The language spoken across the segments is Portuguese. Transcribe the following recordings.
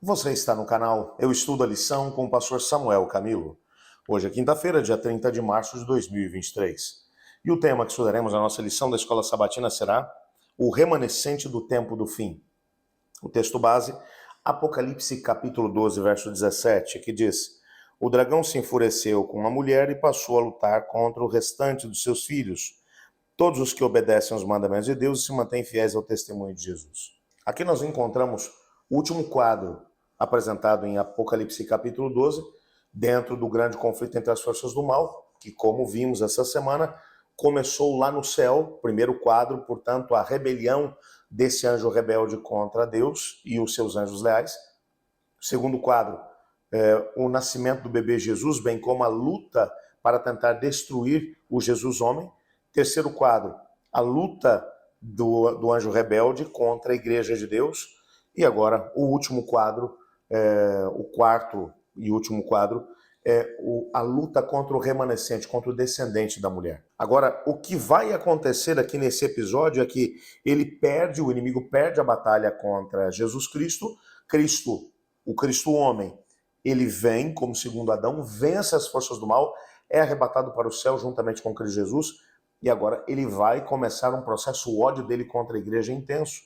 Você está no canal Eu Estudo a Lição com o pastor Samuel Camilo. Hoje é quinta-feira, dia 30 de março de 2023. E o tema que estudaremos na nossa lição da Escola Sabatina será o remanescente do tempo do fim. O texto base, Apocalipse capítulo 12, verso 17, que diz: O dragão se enfureceu com a mulher e passou a lutar contra o restante dos seus filhos, todos os que obedecem aos mandamentos de Deus e se mantêm fiéis ao testemunho de Jesus. Aqui nós encontramos o último quadro apresentado em Apocalipse capítulo 12, dentro do grande conflito entre as forças do mal, que, como vimos essa semana, começou lá no céu. Primeiro quadro, portanto, a rebelião desse anjo rebelde contra Deus e os seus anjos leais. Segundo quadro, o nascimento do bebê Jesus, bem como a luta para tentar destruir o Jesus homem. Terceiro quadro, a luta do anjo rebelde contra a igreja de Deus. E agora, o último quadro, o quarto e último quadro, a luta contra o remanescente, contra o descendente da mulher. Agora, o que vai acontecer aqui nesse episódio é que o inimigo perde a batalha contra Jesus Cristo. O Cristo homem, ele vem como segundo Adão, vence as forças do mal, é arrebatado para o céu juntamente com Cristo Jesus, e agora ele vai começar um processo, o ódio dele contra a igreja é intenso.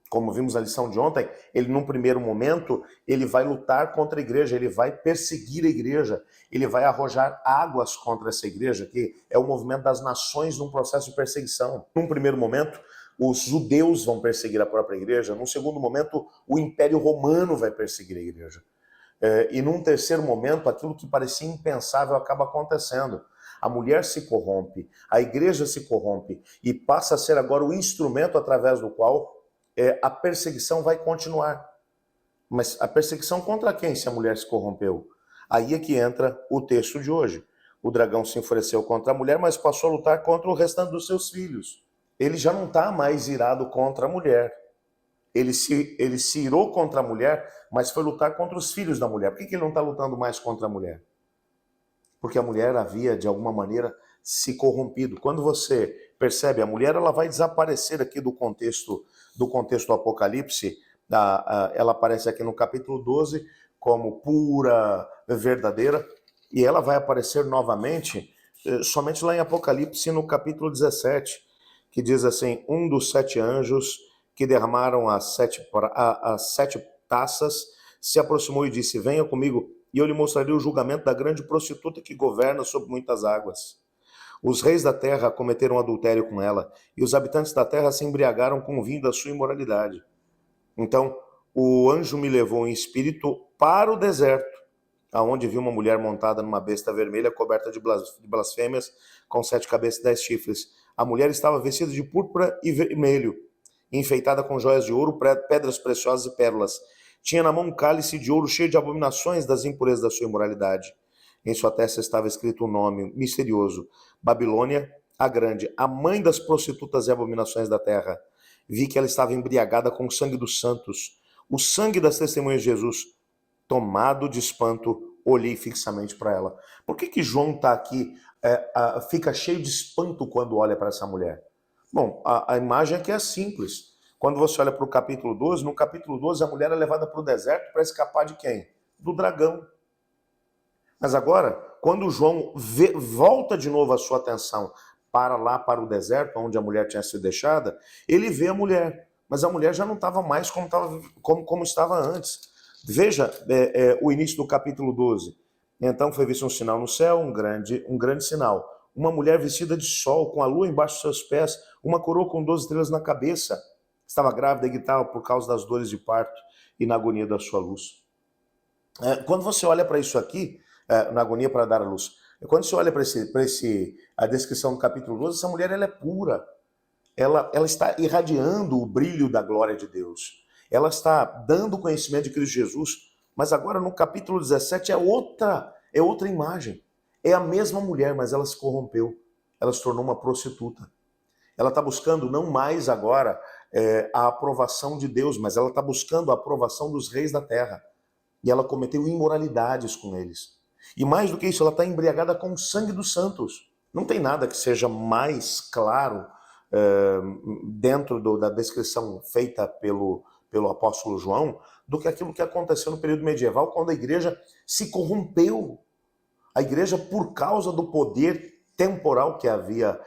Como vimos na lição de ontem, ele num primeiro momento, ele vai lutar contra a igreja, ele vai perseguir a igreja, ele vai arrojar águas contra essa igreja, que é o movimento das nações num processo de perseguição. Num primeiro momento, os judeus vão perseguir a própria igreja, num segundo momento, o Império Romano vai perseguir a igreja. E num terceiro momento, aquilo que parecia impensável acaba acontecendo. A mulher se corrompe, a igreja se corrompe e passa a ser agora o instrumento através do qual a perseguição vai continuar. Mas a perseguição contra quem se a mulher se corrompeu? Aí é que entra o texto de hoje. O dragão se enfureceu contra a mulher, mas passou a lutar contra o restante dos seus filhos. Ele já não está mais irado contra a mulher. Ele se irou contra a mulher, mas foi lutar contra os filhos da mulher. Por que ele não está lutando mais contra a mulher? Porque a mulher havia, de alguma maneira, se corrompido. Quando você percebe a mulher, ela vai desaparecer aqui do contexto do Apocalipse. Ela aparece aqui no capítulo 12 como pura, verdadeira, e ela vai aparecer novamente somente lá em Apocalipse no capítulo 17, que diz assim: um dos 7 anjos que derramaram as sete taças se aproximou e disse: venha comigo, e eu lhe mostrarei o julgamento da grande prostituta que governa sobre muitas águas. Os reis da terra cometeram adultério com ela, e os habitantes da terra se embriagaram com o vinho da sua imoralidade. Então, o anjo me levou em espírito para o deserto, aonde vi uma mulher montada numa besta vermelha, coberta de blasfêmias, com 7 cabeças e 10 chifres. A mulher estava vestida de púrpura e vermelho, enfeitada com joias de ouro, pedras preciosas e pérolas. Tinha na mão um cálice de ouro cheio de abominações das impurezas da sua imoralidade. Em sua testa estava escrito um nome misterioso: Babilônia, a Grande, a mãe das prostitutas e abominações da terra. Vi que ela estava embriagada com o sangue dos santos, o sangue das testemunhas de Jesus. Tomado de espanto, olhei fixamente para ela. Por que João está aqui, fica cheio de espanto quando olha para essa mulher? Bom, a imagem aqui é simples. Quando você olha para o capítulo 12, no capítulo 12 a mulher é levada para o deserto para escapar de quem? Do dragão. Mas agora, quando João volta de novo a sua atenção para o deserto, onde a mulher tinha sido deixada, ele vê a mulher, mas a mulher já não estava mais como estava antes. Veja o início do capítulo 12. Então foi visto um sinal no céu, um grande sinal. Uma mulher vestida de sol, com a lua embaixo dos seus pés, uma coroa com 12 estrelas na cabeça. Estava grávida e gritava por causa das dores de parto e na agonia da sua luz. Quando você olha para isso aqui, na agonia para dar a luz, quando você olha para a descrição do capítulo 12, essa mulher ela é pura. Ela está irradiando o brilho da glória de Deus. Ela está dando conhecimento de Cristo Jesus. Mas agora no capítulo 17 é outra imagem. É a mesma mulher, mas ela se corrompeu. Ela se tornou uma prostituta. Ela está buscando não mais agora a aprovação de Deus, mas ela está buscando a aprovação dos reis da terra. E ela cometeu imoralidades com eles. E mais do que isso, ela está embriagada com o sangue dos santos. Não tem nada que seja mais claro dentro da descrição feita pelo pelo apóstolo João do que aquilo que aconteceu no período medieval, quando a igreja se corrompeu. A igreja, por causa do poder temporal que havia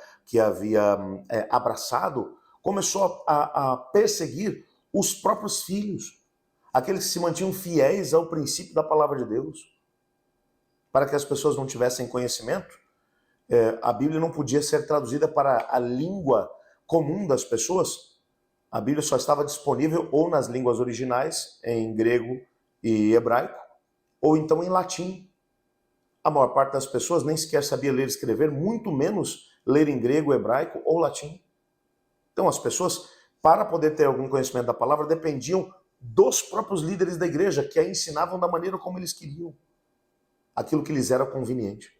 abraçado, começou a perseguir os próprios filhos, aqueles que se mantinham fiéis ao princípio da palavra de Deus. Para que as pessoas não tivessem conhecimento, a Bíblia não podia ser traduzida para a língua comum das pessoas. A Bíblia só estava disponível ou nas línguas originais, em grego e hebraico, ou então em latim. A maior parte das pessoas nem sequer sabia ler e escrever, muito menos ler em grego, hebraico ou latim. Então as pessoas, para poder ter algum conhecimento da palavra, dependiam dos próprios líderes da igreja, que a ensinavam da maneira como eles queriam, aquilo que lhes era conveniente.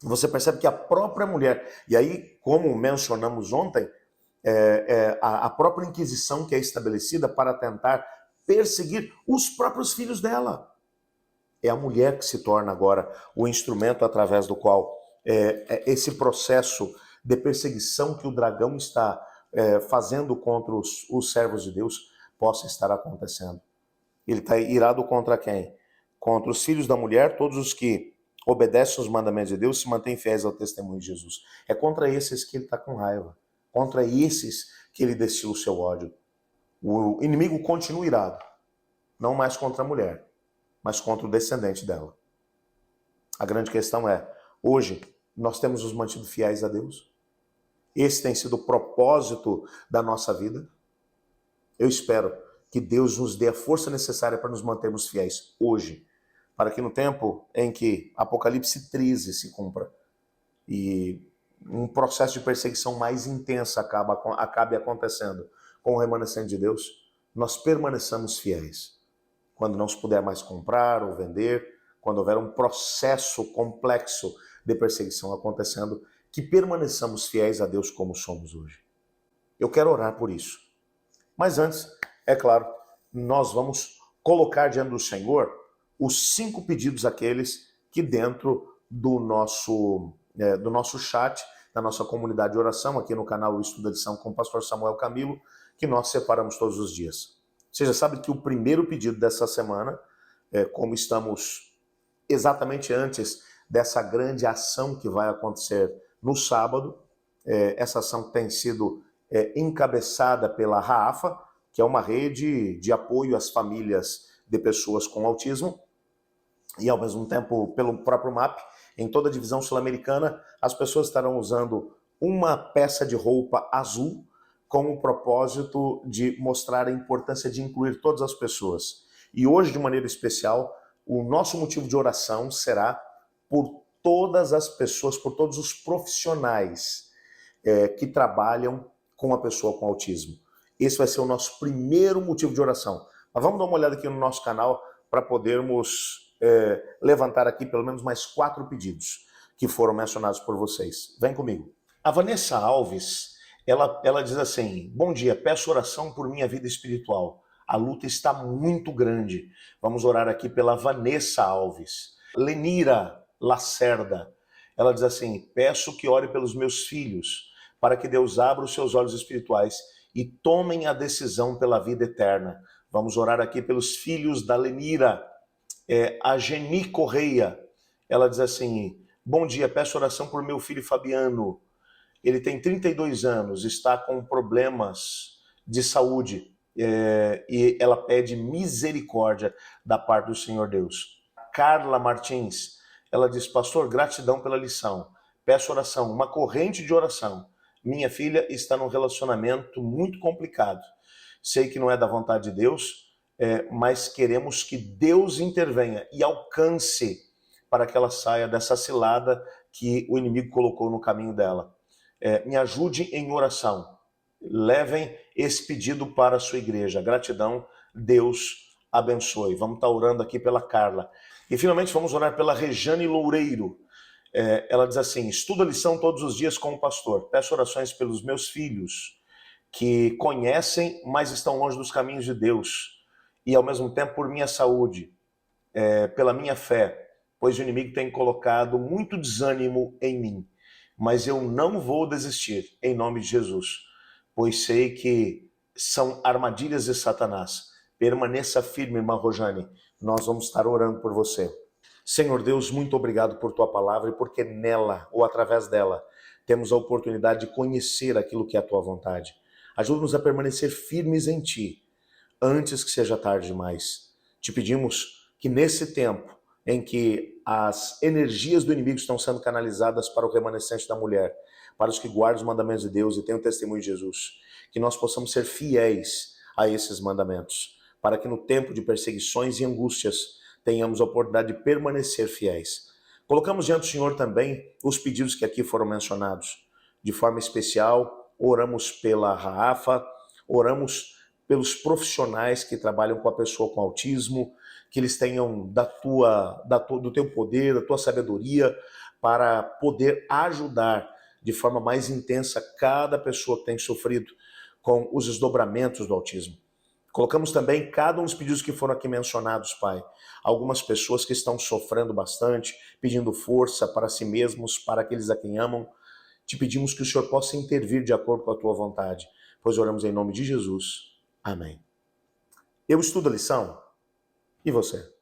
Você percebe que a própria mulher, e aí, como mencionamos ontem, a própria Inquisição que é estabelecida para tentar perseguir os próprios filhos dela. É a mulher que se torna agora o instrumento através do qual esse processo de perseguição que o dragão está fazendo contra os servos de Deus possa estar acontecendo. Ele está irado contra quem? Contra os filhos da mulher, todos os que obedecem os mandamentos de Deus, se mantêm fiéis ao testemunho de Jesus. É contra esses que ele está com raiva. Contra esses que ele destilou o seu ódio. O inimigo continua irado. Não mais contra a mulher, mas contra o descendente dela. A grande questão é, hoje, nós temos nos mantido fiéis a Deus? Esse tem sido o propósito da nossa vida? Eu espero que Deus nos dê a força necessária para nos mantermos fiéis hoje, para que no tempo em que Apocalipse 13 se cumpra e um processo de perseguição mais intensa acabe acontecendo com o remanescente de Deus, nós permaneçamos fiéis. Quando não se puder mais comprar ou vender, quando houver um processo complexo de perseguição acontecendo, que permaneçamos fiéis a Deus como somos hoje. Eu quero orar por isso. Mas antes, é claro, nós vamos colocar diante do Senhor os 5 pedidos aqueles que dentro do nosso chat, da nossa comunidade de oração, aqui no canal Estudo da Lição com o pastor Samuel Camilo, que nós separamos todos os dias. Você já sabe que o primeiro pedido dessa semana, como estamos exatamente antes dessa grande ação que vai acontecer no sábado, essa ação tem sido encabeçada pela RAAFA, que é uma rede de apoio às famílias de pessoas com autismo, e ao mesmo tempo pelo próprio MAP. Em toda a divisão sul-americana, as pessoas estarão usando uma peça de roupa azul com o propósito de mostrar a importância de incluir todas as pessoas. E hoje, de maneira especial, o nosso motivo de oração será por todas as pessoas, por todos os profissionais que trabalham com a pessoa com autismo. Esse vai ser o nosso primeiro motivo de oração. Mas vamos dar uma olhada aqui no nosso canal para podermos levantar aqui pelo menos mais 4 pedidos que foram mencionados por vocês. Vem comigo. A Vanessa Alves, ela diz assim: bom dia, peço oração por minha vida espiritual. A luta está muito grande. Vamos orar aqui pela Vanessa Alves. Lenira Lacerda, ela diz assim: peço que ore pelos meus filhos, para que Deus abra os seus olhos espirituais e tomem a decisão pela vida eterna. Vamos orar aqui pelos filhos da Lenira. A Geni Correia, ela diz assim: bom dia, peço oração por meu filho Fabiano. Ele tem 32 anos, está com problemas de saúde e ela pede misericórdia da parte do Senhor Deus. Carla Martins, ela diz: pastor, gratidão pela lição. Peço oração, uma corrente de oração. Minha filha está num relacionamento muito complicado. Sei que não é da vontade de Deus, mas queremos que Deus intervenha e alcance para que ela saia dessa cilada que o inimigo colocou no caminho dela. Me ajude em oração. Levem esse pedido para a sua igreja. Gratidão, Deus abençoe. Vamos estar orando aqui pela Carla. E finalmente vamos orar pela Rejane Loureiro. Ela diz assim: estudo a lição todos os dias com o pastor. Peço orações pelos meus filhos, que conhecem, mas estão longe dos caminhos de Deus. E ao mesmo tempo por minha saúde, pela minha fé, pois o inimigo tem colocado muito desânimo em mim. Mas eu não vou desistir, em nome de Jesus, pois sei que são armadilhas de Satanás. Permaneça firme, irmã Rojane. Nós vamos estar orando por você. Senhor Deus, muito obrigado por tua palavra e porque nela, ou através dela, temos a oportunidade de conhecer aquilo que é a tua vontade. Ajuda-nos a permanecer firmes em ti, antes que seja tarde demais. Te pedimos que nesse tempo em que as energias do inimigo estão sendo canalizadas para o remanescente da mulher, para os que guardam os mandamentos de Deus e têm o testemunho de Jesus, que nós possamos ser fiéis a esses mandamentos, para que no tempo de perseguições e angústias tenhamos a oportunidade de permanecer fiéis. Colocamos diante do Senhor também os pedidos que aqui foram mencionados. De forma especial, oramos pela Rafa, oramos pelos profissionais que trabalham com a pessoa com autismo, que eles tenham do teu poder, da tua sabedoria, para poder ajudar de forma mais intensa cada pessoa que tem sofrido com os desdobramentos do autismo. Colocamos também cada um dos pedidos que foram aqui mencionados, Pai. Algumas pessoas que estão sofrendo bastante, pedindo força para si mesmos, para aqueles a quem amam. Te pedimos que o Senhor possa intervir de acordo com a tua vontade, pois oramos em nome de Jesus. Amém. Eu estudo a lição. E você?